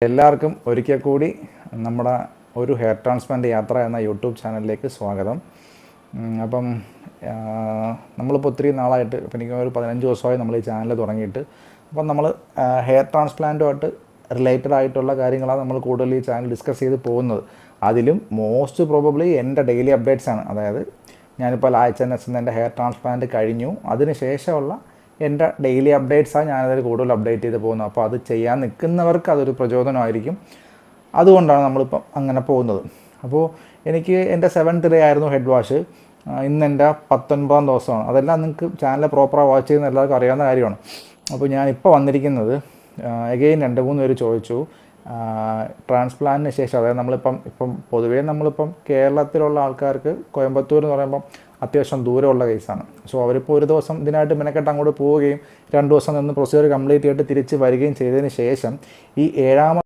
എല്ലാവർക്കും ഒരിക്കൽ കൂടി നമ്മുടെ ഒരു ഹെയർ ട്രാൻസ്പ്ലാന്റ് യാത്ര എന്ന യൂട്യൂബ് ചാനലിലേക്ക് സ്വാഗതം. അപ്പം നമ്മളിപ്പോൾ ഒത്തിരി നാളായിട്ട്, ഇപ്പം എനിക്ക് ഒരു 15 ദിവസമായി നമ്മൾ ഈ ചാനൽ തുടങ്ങിയിട്ട്. അപ്പം നമ്മൾ ഹെയർ ട്രാൻസ്പ്ലാന്റുമായിട്ട് റിലേറ്റഡ് ആയിട്ടുള്ള കാര്യങ്ങളാണ് നമ്മൾ കൂടുതൽ ഈ ചാനൽ ഡിസ്കസ് ചെയ്ത് പോകുന്നത്. അതിലും മോസ്റ്റ് പ്രോബബ്ലി എൻ്റെ ഡെയിലി അപ്ഡേറ്റ്സ് ആണ്. അതായത് ഞാനിപ്പോൾ LHNS എൻ്റെ ഹെയർ ട്രാൻസ്പ്ലാന്റ് കഴിഞ്ഞു, അതിന് ശേഷമുള്ള എൻ്റെ ഡെയിലി അപ്ഡേറ്റ്സാണ് ഞാനതിൽ കൂടുതൽ അപ്ഡേറ്റ് ചെയ്ത് പോകുന്നത്. അപ്പോൾ അത് ചെയ്യാൻ നിൽക്കുന്നവർക്ക് അതൊരു പ്രചോദനമായിരിക്കും. അതുകൊണ്ടാണ് നമ്മളിപ്പം അങ്ങനെ പോകുന്നത്. അപ്പോൾ എനിക്ക് എൻ്റെ 7th ഡേ ആയിരുന്നു ഹെഡ് വാഷ്. ഇന്ന് എൻ്റെ 19ാം ദിവസമാണ്. അതെല്ലാം നിങ്ങൾക്ക് ചാനൽ പ്രോപ്പറായി വാച്ച് ചെയ്യുന്ന എല്ലാവർക്കും അറിയാവുന്ന കാര്യമാണ്. അപ്പോൾ ഞാനിപ്പോൾ വന്നിരിക്കുന്നത് എഗെയിൻ 2-3 പേര് ചോദിച്ചു ട്രാൻസ്പ്ലാന്റിന് ശേഷം, അതായത് നമ്മളിപ്പം പൊതുവേ നമ്മളിപ്പം കേരളത്തിലുള്ള ആൾക്കാർക്ക് കോയമ്പത്തൂർ എന്ന് പറയുമ്പം അത്യാവശ്യം ദൂരമുള്ള കേസാണ്. സോ അവരിപ്പോൾ ഒരു ദിവസം ഇതിനായിട്ട് മെനക്കെട്ട് അങ്ങോട്ട് പോവുകയും 2 ദിവസം നിന്ന് പ്രൊസീജിയർ കംപ്ലീറ്റ് ചെയ്തിട്ട് തിരിച്ച് വരികയും ചെയ്തതിന് ശേഷം ഈ 7ാമത്തെ